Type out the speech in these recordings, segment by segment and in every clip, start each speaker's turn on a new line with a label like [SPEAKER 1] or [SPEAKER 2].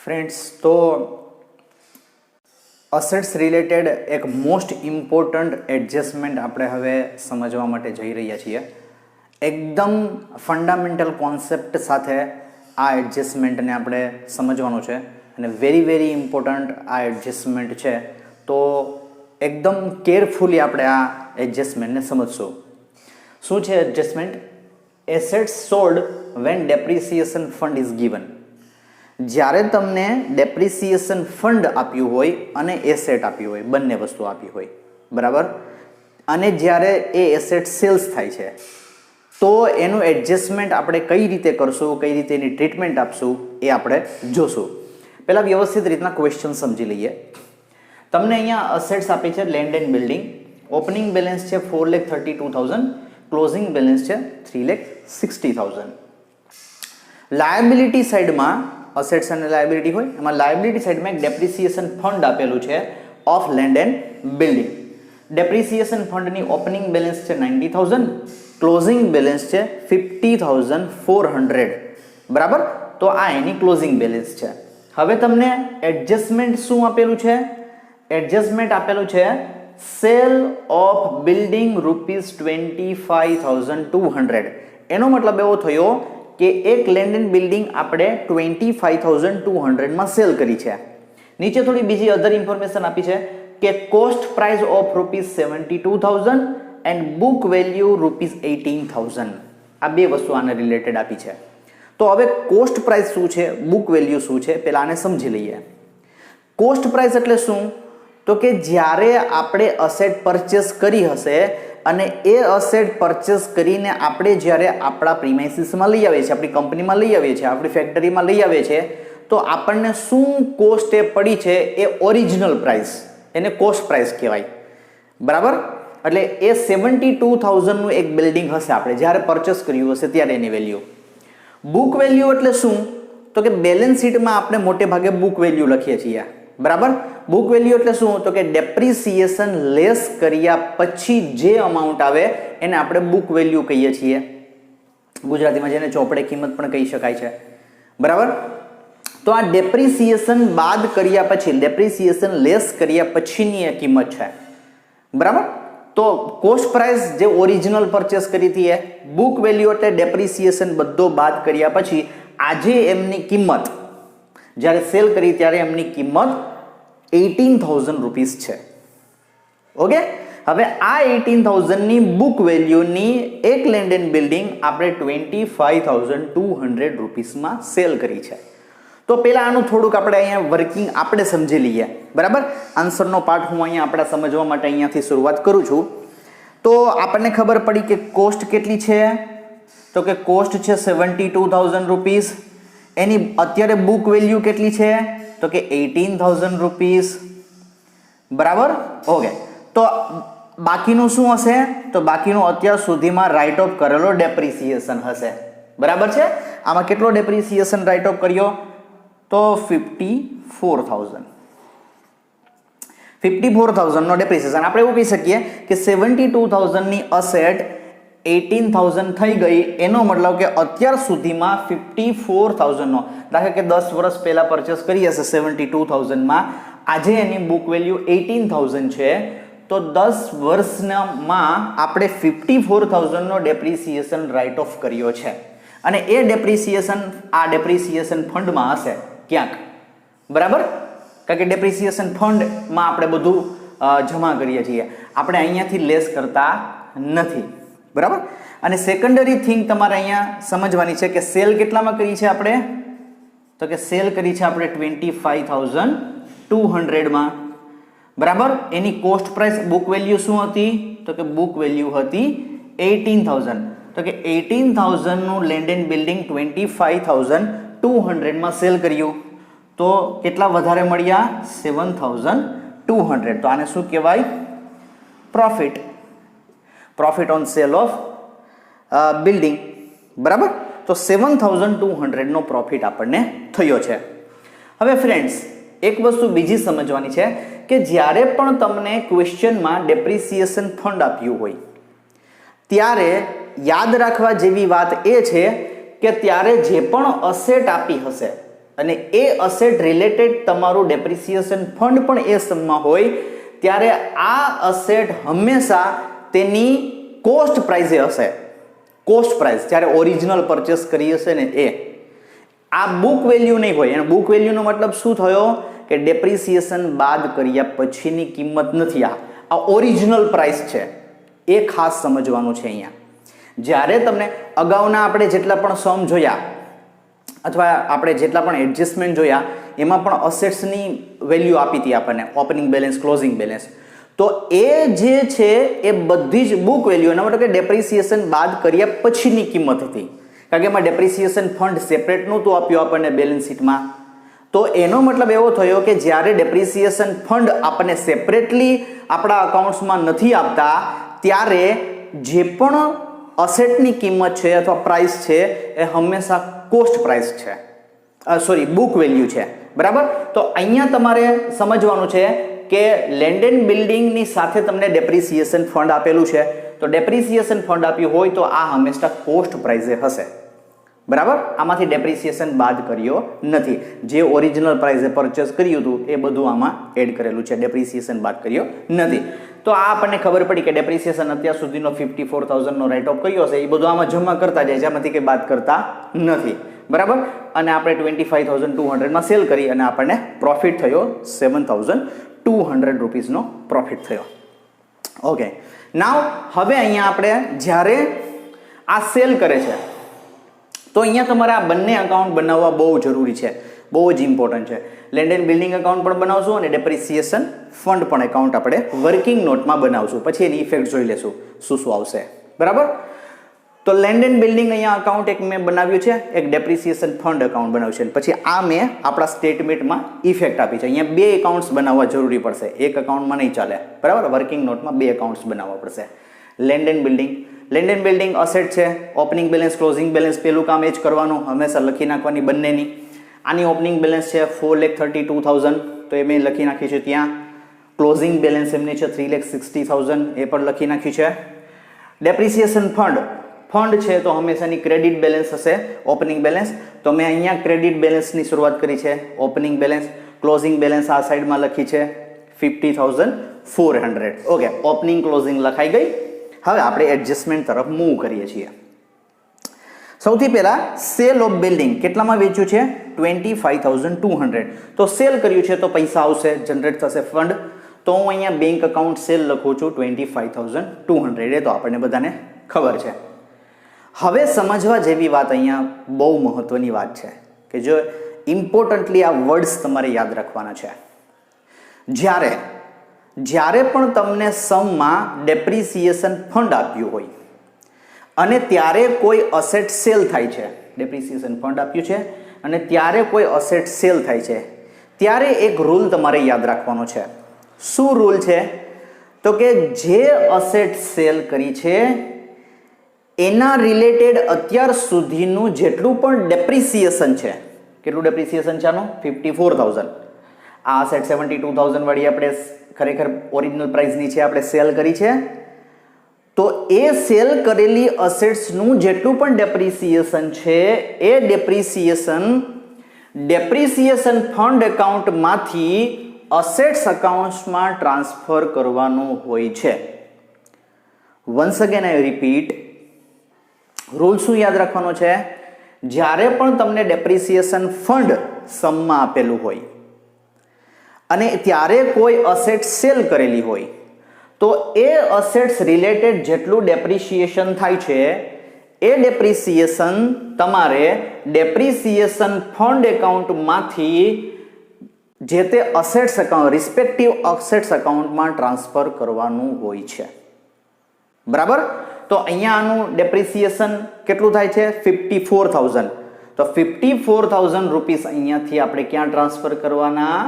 [SPEAKER 1] Friends, तो assets related એક most important adjustment આપણે હવે સમજવા માટે જઈ રહ્યા છીએ. એકદમ ફંડામેન્ટલ કોન્સેપ્ટ સાથે આ એડજસ્ટમેન્ટને આપણે સમજવાનું છે અને વેરી ઇમ્પોર્ટન્ટ આ એડજસ્ટમેન્ટ છે. તો એકદમ કેરફુલી આપણે આ એડજસ્ટમેન્ટને સમજશું. શું છે adjustment? Assets sold when depreciation fund is given. જ્યારે તમને ડેપ્રિસિએશન ફંડ આપ્યું હોય અને એસેટ આપ્યું હોય, બંને વસ્તુ આપી હોય, બરાબર, અને જ્યારે એ એસેટ સેલ્સ થાય છે તો એનું એડજસ્ટમેન્ટ આપણે કઈ રીતે કરશું, કઈ રીતે એની ટ્રીટમેન્ટ આપશું એ આપણે જોશું. પહેલાં વ્યવસ્થિત રીતના ક્વેશ્ચન સમજી લઈએ. તમને અહીંયા અસેટ્સ આપી છે land and building. Opening balance છે 4,32,000, ક્લોઝિંગ બેલેન્સ છે 3,60,000. લાયબિલિટી સાઈડમાં અસેટ્સ અને લાયબિલિટી હોય, એમાં લાયબિલિટી સાઈડમાં એક ડેપ્રિસિએશન ફંડ આપેલું છે of land and building. Depreciation ફંડની ઓપનિંગ બેલેન્સ છે 90,000, ક્લોઝિંગ બેલેન્સ છે 50,400, બરાબર. તો આ એની ક્લોઝિંગ બેલેન્સ છે. હવે તમને એડજસ્ટમેન્ટ શું આપેલું છે? એડજસ્ટમેન્ટ આપેલું છે સેલ ઓફ બિલ્ડિંગ ₹25,200. એનો મતલબ એવો થયો કે એક લેન્ડ એન્ડ બિલ્ડિંગ આપણે 25,200 સેલ કરી છે. નીચે થોડી બીજી અધર ઇન્ફોર્મેશન આપી છે કે cost price of ₹72,000 and book value ₹18,000. આ બે વસ્તુ આને રિલેટેડ આપી છે. તો હવે કોસ્ટ પ્રાઇસ શું છે, બુક વેલ્યુ શું છે, પહેલા આને સમજી લઈએ. કોસ્ટ પ્રાઇસ એટલે શું? તો કે જ્યારે આપણે અસેટ પરચેસ કરી હશે અને એ અસેટ પરચેસ કરીને આપણે જ્યારે આપણા પ્રીમાઇસીસમાં લઈ આવીએ છીએ, આપણી કંપનીમાં લઈ આવીએ છીએ, આપણી ફેક્ટરીમાં લઈ આવીએ છીએ, તો આપણને શું કોસ્ટ એ પડી છે એ ઓરિજિનલ પ્રાઇસ, એને કોસ્ટ પ્રાઇસ કહેવાય, બરાબર. એટલે એ 72,000નું એક બિલ્ડિંગ હશે આપણે જ્યારે પરચેસ કર્યું હશે ત્યારે એની વેલ્યુ. બુક વેલ્યુ એટલે શું? તો કે બેલેન્સ શીટમાં આપણે મોટે ભાગે બુક વેલ્યુ લખીએ છીએ, બરાબર. બુક વેલ્યુ એટલે શું? તો કે ડેપ્રિસિએશન લેસ કર્યા પછી જે અમાઉન્ટ આવે એને આપણે બુક વેલ્યુ કહીએ છીએ. ગુજરાતીમાં જેને ચોપડે કિંમત પણ કહી શકાય છે, બરાબર. તો આ ડેપ્રિસિએશન બાદ કર્યા પછી, ડેપ્રિસિએશન લેસ કર્યા પછીની એ કિંમત છે, બરાબર. તો કોસ્ટ પ્રાઇસ જે ઓરિજિનલ પરચેસ કરી હતી એ, બુક વેલ્યુ એટલે ડેપ્રિસિએશન બધો બાદ કર્યા પછી આજે એમની કિંમત, જ્યારે સેલ કરી ત્યારે એમની કિંમત ₹18,000 છે. ઓકે. હવે આ 18,000ની બુક વેલ્યુની એક લેન્ડ એન્ડ બિલ્ડિંગ આપણે 25,200 સેલ કરી છે. તો પહેલા આનું થોડુંક આપણે અહીંયા વર્કિંગ આપણે સમજી લઈએ, બરાબર. આન્સરનો પાર્ટ હું અહીંયા આપણે સમજવા માટે અહીંયાથી શરૂઆત કરું છું. તો આપણને ખબર પડી કે કોસ્ટ કેટલી છે? તો કે કોસ્ટ છે ₹72,000. એની અત્યારે બુક વેલ્યુ કેટલી છે? તો કે ₹18,000, બરાબર. ઓકે. તો બાકીનું શું હશે? તો બાકીનું અત્યાર સુધીમાં રાઇટ ઓફ કરેલો ડેપ્રિસિએશન હશે, બરાબર છે. આમાં કેટલો ડેપ્રિસિએશન રાઇટ ઓફ કર્યો? તો 54,000 નો ડેપ્રિસિએશન. આપણે એવું કહી શકીએ કે 72,000ની અસેટ 18,000 થઈ ગઈ, એનો મતલબ કે અત્યાર સુધીમાં 54,000નો, દાખલા કે 10 વર્ષ પહેલા પરચેસ કરી હશે 72,000માં, આજે એની બુક વેલ્યુ 18,000 છે. તો 10 વર્ષમાં આપણે 54,000નો ડેપ્રિસિએશન રાઇટ ઓફ કર્યો છે અને એ ડેપ્રિસિએશન આ ડેપ્રિસિએશન ફંડમાં હશે ક્યાંક, બરાબર. કારણ કે ડેપ્રિસિએશન ફંડમાં આપણે બધું જમા કરીએ છીએ, આપણે અહીંયાથી લેસ કરતા નથી, બરાબર. અને સેકન્ડરી થિંગ તમારે અહીંયા સમજવાની છે કે સેલ કેટલામાં કરી છે આપણે? તો કે સેલ કરી છે આપણે 25,200માં, બરાબર. એની કોસ્ટ પ્રાઇસ, બુક વેલ્યુ શું હતી? તો કે બુક વેલ્યુ હતી 18,000. તો કે 18,000નું લેન્ડ એન્ડ બિલ્ડિંગ 25,200માં સેલ કર્યું, તો કેટલા વધારે મળ્યા? 7,200. તો આને શું કહેવાય? Profit. Profit on cell of building, બરાબર. તો 7,200નો પ્રોફિટ આપણને થયો છે. હવે ફ્રેન્ડ્સ, એક વસ્તુ બીજી સમજવાની છે કે જ્યારે પણ તમને ક્વેશ્ચનમાં ડેપ્રિસિએશન ફંડ આપ્યું હોય ત્યારે યાદ રાખવા જેવી વાત એ છે કે ત્યારે જે પણ અસેટ આપી હશે, અને એ અસેટ રિલેટેડ તમારું ડેપ્રિસિએશન ફંડ પણ એ સમમાં હોય ત્યારે આ અસેટ હંમેશા તેની કોસ્ટ પ્રાઇસે હશે. કોસ્ટ પ્રાઇસ જ્યારે ઓરિજિનલ પરચેસ કરી હશે ને એ આ બુક વેલ્યુ નહીં હોય. અને બુક વેલ્યુનો મતલબ શું થયો કે ડેપ્રિસિએશન બાદ કર્યા પછીની કિંમત નથી. આ ઓરિજિનલ પ્રાઇસ છે, એ ખાસ સમજવાનું છે. અહીંયા જ્યારે તમને અગાઉના આપણે જેટલા પણ સમ જોયા અથવા આપણે જેટલા પણ એડજસ્ટમેન્ટ જોયા એમાં પણ અસેટ્સની વેલ્યુ આપી હતી આપણને, ઓપનિંગ બેલેન્સ, ક્લોઝિંગ બેલેન્સ. તો એ જે છે એ બધી જ બુક વેલ્યુ, એના મતલબ કે ડેપ્રિસિએશન બાદ કર્યા પછીની કિંમત હતી. કારણ કે એમાં ડેપ્રિસિએશન ફંડ સેપરેટ નહોતું આપ્યું આપણને બેલેન્સ શીટમાં. તો એનો મતલબ એવો થયો કે જ્યારે ડેપ્રિસિએશન ફંડ આપણને સેપરેટલી આપણા અકાઉન્ટ્સમાં નથી આપતા ત્યારે જે પણ અસેટની કિંમત છે અથવા પ્રાઇસ છે એ હંમેશા કોસ્ટ પ્રાઇસ છે, સોરી બુક વેલ્યુ છે. બરાબર. તો અહીંયા તમારે સમજવાનું છે કે લેન્ડ એન્ડ બિલ્ડિંગની સાથે તમને ડેપ્રિસિએશન ફંડ આપેલું છે. તો ડેપ્રિસિએશન ફંડ આપ્યું હોય તો આ હંમેશા કોસ્ટ પ્રાઇસે હશે. બરાબર. આમાંથી ડેપ્રિસિએશન બાદ કર્યો નથી. જે ઓરિજિનલ પ્રાઇસે પરચેસ કર્યું હતું એ બધું આમાં એડ કરેલું છે, ડેપ્રિસિએશન બાદ કર્યો નથી. તો આ આપણને ખબર પડી કે ડેપ્રિસિએશન અત્યાર સુધીનો 54,000 નો રાઇટ ઓફ કર્યો હશે એ બધું આમાં જમા કરતા જાય છે, આમાંથી કંઈ બાદ કરતા નથી. બરાબર. અને આપણે 25,200 માં સેલ કરી અને આપણને પ્રોફિટ થયો 7,200 રૂપીસનો પ્રોફિટ થયો. ઓકે. નાવ હવે અહીંયા આપણે જ્યારે આ સેલ કરે છે તો અહીંયા તમારે આ બંને અકાઉન્ટ બનાવવા બહુ જરૂરી છે, બહુ જ ઇમ્પોર્ટન્ટ છે. લેન્ડ એન્ડ બિલ્ડિંગ અકાઉન્ટ પણ બનાવશું અને ડેપ્રિસિએશન ફંડ પણ એકાઉન્ટ આપણે વર્કિંગ નોટમાં બનાવશું. પછી એની ઇફેક્ટ જોઈ લેશું શું શું આવશે. બરાબર. તો લેન્ડ એન્ડ બિલ્ડિંગ અહીંયા અકાઉન્ટ એક મેં બનાવ્યું છે, એક ડેપ્રિસિએશન ફંડ અકાઉન્ટ બનાવ્યું છે. પછી આ મેં આપણા સ્ટેટમેન્ટમાં ઇફેક્ટ આપી છે. અહીંયા બે એકાઉન્ટ્સ બનાવવા જરૂરી પડશે, એક અકાઉન્ટમાં નહીં ચાલે. બરાબર. વર્કિંગ નોટમાં બે એકાઉન્ટ્સ બનાવવા પડશે. Land and building, land and building asset છે, ઓપનિંગ બેલેન્સ, ક્લોઝિંગ બેલેન્સ પેલું કામ એ જ કરવાનું, હંમેશા લખી નાખવાની બંનેની. આની ઓપનિંગ બેલેન્સ છે 4,32,000 તો એ મેં લખી નાખી છે ત્યાં. ક્લોઝિંગ બેલેન્સ એમની છે 3,60,000 એ પણ લખી નાખ્યું છે. ડેપ્રિસિએશન ફંડ છે તો હંમેશાની ક્રેડિટ બેલેન્સ હશે, ઓપનિંગ બેલેન્સ. તો મેં અહીંયા ક્રેડિટ બેલેન્સની શરૂઆત કરી છે, ઓપનિંગ બેલેન્સ. ક્લોઝિંગ બેલેન્સ આ સાઈડમાં લખી છે 50,400. ઓકે. ઓપનિંગ ક્લોઝિંગ લખાઈ ગઈ. હવે આપણે એડજસ્ટમેન્ટ તરફ મૂવ કરીએ છીએ. સૌથી પહેલા સેલ ઓફ બિલ્ડિંગ કેટલામાં વેચ્યું છે? 25,200. તો સેલ કર્યું છે તો પૈસા આવશે, જનરેટ થશે ફંડ. તો હું અહીંયા બેંક અકાઉન્ટ સેલ લખું છું 25,200. એ તો આપણને બધાને ખબર છે. હવે સમજવા જેવી વાત અહીંયા બહુ મહત્વની વાત છે કે જો ઇમ્પોર્ટન્ટલી આ વર્ડ્સ તમારે યાદ રાખવાના છે. જ્યારે પણ તમને સમમાં ડેપ્રિસિએશન ફંડ આપ્યું હોય અને ત્યારે કોઈ અસેટ સેલ થાય છે, ડેપ્રિસિએશન ફંડ આપ્યું છે અને ત્યારે કોઈ અસેટ સેલ થાય છે, ત્યારે એક રૂલ તમારે યાદ રાખવાનો છે. શું રૂલ છે? તો કે જે અસેટ સેલ કરી છે એના રિલેટેડ અત્યાર સુધીનું જેટલું પણ ડેપ્રિસિએશન છે, કેટલું ડેપ્રિસિએશન છે આનું? 54,000. આ અસેટ 72,000 વાળી આપણે ખરેખર ઓરિજિનલ પ્રાઇસની છે, આપણે સેલ કરી છે. તો એ સેલ કરેલી અસેટ્સનું જેટલું પણ ડેપ્રિસિએશન છે એ ડેપ્રિસિએશન ફંડ એકાઉન્ટમાંથી અસેટ્સ અકાઉન્ટ્સમાં ટ્રાન્સફર કરવાનું હોય છે. Once again I repeat, rule શું યાદ રાખવાનો છે? જ્યારે પણ તમને ડેપ્રિસિએશન ફંડ સમમાં આપેલું હોય અને ત્યારે કોઈ અસેટ સેલ કરેલી હોય તો એ અસેટ્સ રિલેટેડ જેટલું ડેપ્રિસિએશન થાય છે એ ડેપ્રિસિએશન તમારે ડેપ્રિસિએશન ફંડ એકાઉન્ટમાંથી જે તે અસેટ્સ એકાઉન્ટ રિસ્પેક્ટિવ અસેટ્સ એકાઉન્ટમાં ટ્રાન્સફર કરવાનું હોય છે. બરાબર. તો અહીંયા આનું ડેપ્રિસિએશન કેટલું થાય છે? 54,000. તો 54,000 રૂપીસ અહીંયાથી આપણે ક્યાં ટ્રાન્સફર કરવાના?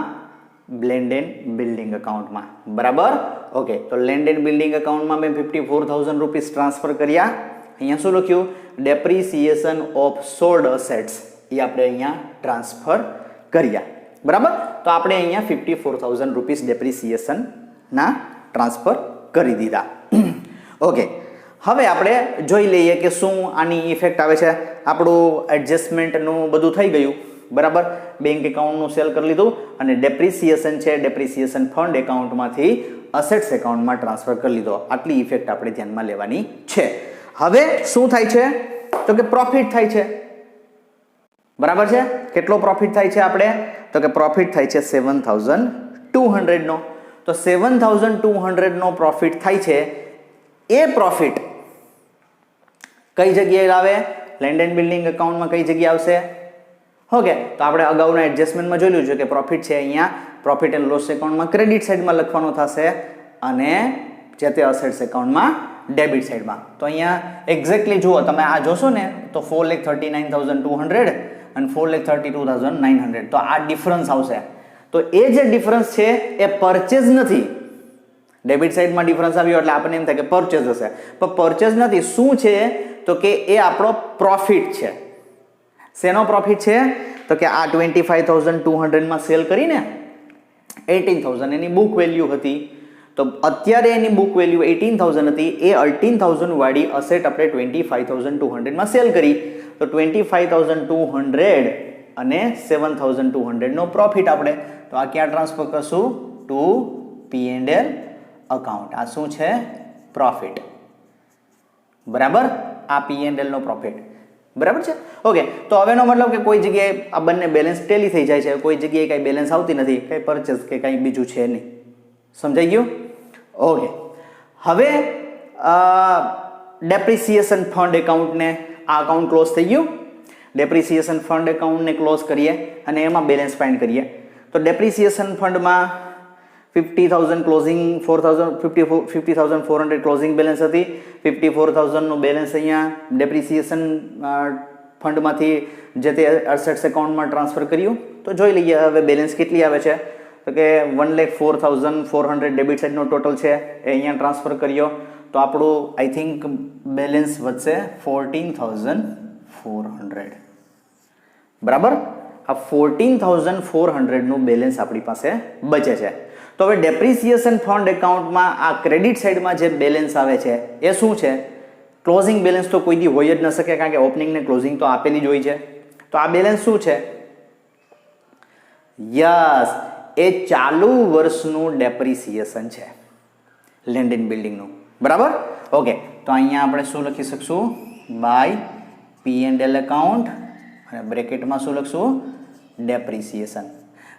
[SPEAKER 1] લેન્ડ એન્ડ બિલ્ડિંગ અકાઉન્ટમાં. બરાબર. ઓકે. તો લેન્ડ એન્ડ બિલ્ડિંગ અકાઉન્ટમાં મેં 54,000 રૂપીસ ટ્રાન્સફર કર્યા. અહીંયા શું લખ્યું? ડેપ્રિસિએશન ઓફ સોલ્ડ અસેટ્સ એ આપણે અહીંયા ટ્રાન્સફર કર્યા. બરાબર. તો આપણે અહીંયા 54,000 રૂપીસ ડેપ્રિસિએશનના ટ્રાન્સફર કરી દીધા. ઓકે. હવે આપણે જોઈ લઈએ કે શું આની ઇફેક્ટ આવે છે. આપણું એડજસ્ટમેન્ટનું બધું થઈ ગયું. બરાબર. બેંક એકાઉન્ટનું સેલ કરી લીધું અને ડેપ્રિસિએશન છે ડેપ્રિસિએશન ફંડ એકાઉન્ટમાંથી અસેટ્સ એકાઉન્ટમાં ટ્રાન્સફર કરી લીધો. આટલી ઇફેક્ટ આપણે ધ્યાનમાં લેવાની છે. હવે શું થાય છે તો કે પ્રોફિટ થાય છે. બરાબર છે. કેટલો પ્રોફિટ થાય છે આપણે તો કે પ્રોફિટ થાય છે 7200 નો. તો 7200 નો પ્રોફિટ થાય છે. એ પ્રોફિટ કઈ જગ્યાએ આવે? લેન્ડ એન્ડ બિલ્ડિંગ એકાઉન્ટમાં કઈ જગ્યાએ આવશે? ઓકે, તો આપણે અગાઉના એડજસ્ટમેન્ટમાં જોયેલું છે કે પ્રોફિટ છે અહીંયા પ્રોફિટ એન્ડ લોસ એકાઉન્ટમાં ક્રેડિટ સાઈડમાં લખવાનો થશે અને જે તે અસેટ્સ એકાઉન્ટમાં ડેબિટ સાઈડમાં. તો અહીંયા એક્ઝેક્ટલી જુઓ તમે આ જોશો ને તો 4,39,200 અને 4,32,900 તો આ ડિફરન્સ આવશે. તો એ જે ડિફરન્સ છે એ પરચેઝ નથી. ડેબિટ સાઈડમાં ડિફરન્સ આવ્યો એટલે આપણને એમ થાય કે પરચેઝ હશે, પણ પરચેઝ નથી. શું છે તો કે એ આપણો પ્રોફિટ છે. શેનો પ્રોફિટ છે તો કે આ 25,200 માં સેલ કરીને 18,000 એની બુક વેલ્યુ હતી. તો અત્યારે એની બુક વેલ્યુ 18,000 હતી. એ 18,000 વાળી અસેટ આપણે 25,200 માં સેલ કરી. તો 25,200 અને 7,200 નો પ્રોફિટ આપણે તો આ ક્યાં ટ્રાન્સફર કરશું? To P&L account. આ શું છે? પ્રોફિટ. બરાબર. આ P&L નો પ્રોફિટ. બરાબર છે. ઓકે, તો હવેનો મતલબ કે કોઈ જગ્યાએ આ બંને બેલેન્સ ટેલી થઈ જાય છે, કોઈ જગ્યાએ કઈ બેલેન્સ આવતી નથી, કઈ પરચેસ કે કઈ બીજું છે નહીં. સમજાઈ ગયું? ઓકે, હવે ડેપ્રિસિએશન ફંડ એકાઉન્ટને આ અકાઉન્ટ ક્લોઝ થઈ ગયું. ડેપ્રિસિએશન ફંડ એકાઉન્ટને ક્લોઝ કરીએ અને એમાં બેલેન્સ ફાઇન્ડ કરીએ. તો ડેપ્રિસિએશન ફંડમાં 50,000 ક્લોઝિંગ 50,400 ક્લોઝિંગ બેલેન્સ હતી. 54,000 નું બેલેન્સ અહીંયા ડેપ્રિસિએશન ફંડમાંથી જે તે અસેટ્સ એકાઉન્ટમાં ટ્રાન્સફર કર્યું. તો જોઈ લઈએ હવે બેલેન્સ કેટલી આવે છે તો કે 1,04,400 ડેબિટ સાઇડનો ટોટલ છે એ અહીંયા ટ્રાન્સફર કર્યો. તો આપણું આઈ થિંક બેલેન્સ વધશે 14,400. બરાબર. આ 14,400 નું બેલેન્સ આપણી પાસે બચે છે. તો હવે ડેપ્રિસિએશન ફંડ એકાઉન્ટમાં આ ક્રેડિટ સાઈડમાં જે બેલેન્સ આવે છે એ શું છે? ક્લોઝિંગ બેલેન્સ તો કોઈ દી હોય જ ન શકે, કારણ કે ઓપનિંગ ને ક્લોઝિંગ તો આપેલી જ હોય છે. તો આ બેલેન્સ શું છે? યસ, એ ચાલુ વર્ષનું ડેપ્રિસિએશન છે લેન્ડ એન્ડ બિલ્ડિંગનું. બરાબર. ઓકે, તો અહીંયા આપણે શું લખી શકશું? બાય P&L એકાઉન્ટ અને બ્રેકેટમાં શું લખશું? ડેપ્રિસિએશન.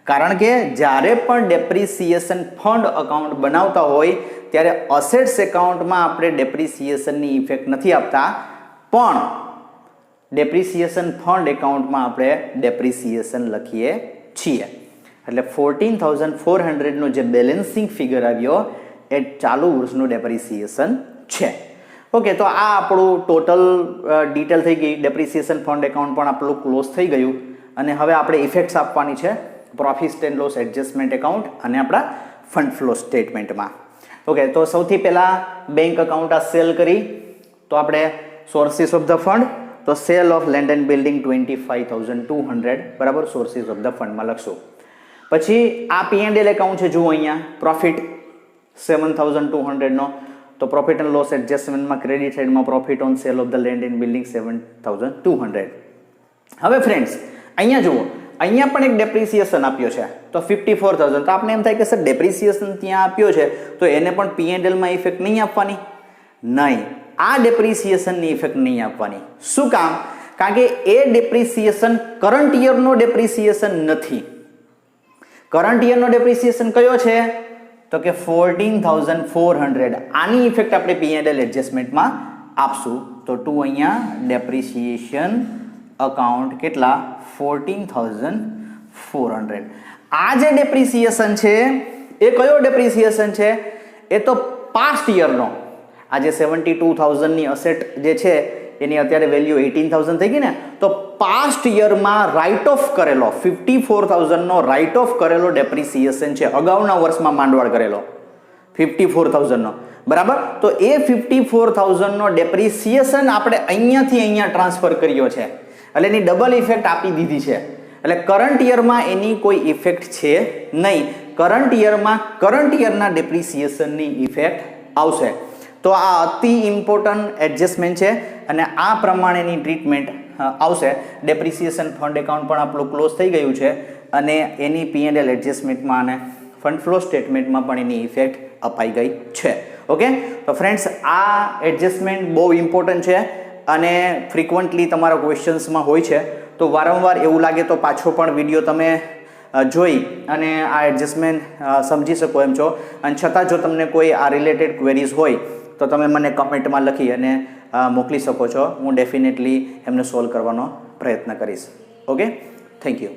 [SPEAKER 1] કારણ કે જ્યારે પણ ડેપ્રિસિએશન ફંડ અકાઉન્ટ બનાવતા હોય ત્યારે અસેટ્સ એકાઉન્ટમાં આપણે ડેપ્રિસિએશનની ઇફેક્ટ નથી આપતા, પણ ડેપ્રિસિએશન ફંડ એકાઉન્ટમાં આપણે ડેપ્રિસિએશન લખીએ છીએ. એટલે 14,400 નો જે બેલેન્સિંગ ફિગર આવ્યો એ ચાલુ વર્ષનું ડેપ્રિસિએશન છે. ઓકે, તો આ આપણું ટોટલ ડિટેલ થઈ ગઈ. ડેપ્રિસિએશન ફંડ એકાઉન્ટ પણ આપણું ક્લોઝ થઈ ગયું અને હવે આપણે ઇફેક્ટ્સ આપવાની છે profit and loss adjustment account અને આપણા ફંડ ફ્લો સ્ટેટમેન્ટમાં. ઓકે, તો સૌથી પહેલા બેંક અકાઉન્ટ આ સેલ કરી તો આપણે સોર્સિસ ઓફ ધ ફંડ તો cell of land and building 25,200 બરાબર સોર્સિસ ઓફ ધ ફંડમાં લખશું. પછી આ P&L એકાઉન્ટ છે, જુઓ અહીંયા પ્રોફિટ 7,200 નો. તો પ્રોફિટ એન્ડ લોસ એડજસ્ટમેન્ટમાં ક્રેડિટ સાઇડમાં profit on cell of the land and building 7,200. હવે ફ્રેન્ડ્સ અહીંયા જુઓ, અહીંયા પણ એક ડેપ્રિસિએશન આપ્યો છે તો 54,000. તો આપણે એમ થાય કે સર ડેપ્રિસિએશન ત્યાં આપ્યો છે તો એને પણ P&L માં ઇફેક્ટ નહીં આપવાની? નહીં, આ ડેપ્રિસિએશનની ઇફેક્ટ નહીં આપવાની. શું કામ? કારણ કે એ ડેપ્રિસિએશન કરંટ યરનો ડેપ્રિસિએશન નથી. કરંટ યરનો ડેપ્રિસિએશન કયો છે તો કે 14,400. આની ઇફેક્ટ આપણે P&L એડજસ્ટમેન્ટમાં આપશું. તો ટુ અહીંયા ડેપ્રિસિએશન અકાઉન્ટ કેટલા? 14,400. આ જે ડેપ્રિસિએશન છે એ કયો ડેપ્રિસિએશન છે? એ તો પાસ્ટ યરનો. આ જે 72,000 ની અસેટ જે છે એની અત્યારે વેલ્યુ 18,000 થઈ ગઈ ને, તો પાસ્ટ યરમાં રાઇટ ઓફ કરેલો 54,000 નો રાઇટ ઓફ કરેલો ડેપ્રિસિએશન છે. અગાઉના વર્ષમાં માંડવાળ કરેલો 54,000 નો. બરાબર. તો એ 54,000 નો ડેપ્રિસિએશન આપણે અહીંયાથી અહીંયા ટ્રાન્સફર કર્યો છે એટલે એની ડબલ ઇફેક્ટ આપી દીધી છે. એટલે કરંટ યરમાં એની કોઈ ઇફેક્ટ છે નહીં. કરંટ યરમાં કરંટ યરના ડેપ્રિસિએશનની ઇફેક્ટ આવશે. તો આ અતિ ઇમ્પોર્ટન્ટ એડજસ્ટમેન્ટ છે અને આ પ્રમાણેની ટ્રીટમેન્ટ આવશે. ડેપ્રિસિએશન ફંડ એકાઉન્ટ પણ આપણું ક્લોઝ થઈ ગયું છે અને એની P&L એડજસ્ટમેન્ટમાં અને ફંડ ફ્લો સ્ટેટમેન્ટમાં પણ એની ઇફેક્ટ અપાઈ ગઈ છે. ઓકે, તો ફ્રેન્ડ્સ આ એડજસ્ટમેન્ટ બહુ ઇમ્પોર્ટન્ટ છે અને ફ્રિકવન્ટલી તમારા ક્વેશ્ચન્સમાં હોય છે. તો વારંવાર એવું લાગે તો પાછો પણ વિડીયો તમે જોઈ અને આ એડજસ્ટમેન્ટ સમજી શકો એમ છો. અને છતાં જો તમને કોઈ આ રિલેટેડ ક્વેરીઝ હોય તો તમે મને કમેન્ટમાં લખી અને મોકલી શકો છો. હું ડેફિનેટલી એમને સોલ્વ કરવાનો પ્રયત્ન કરીશ. Okay, thank you.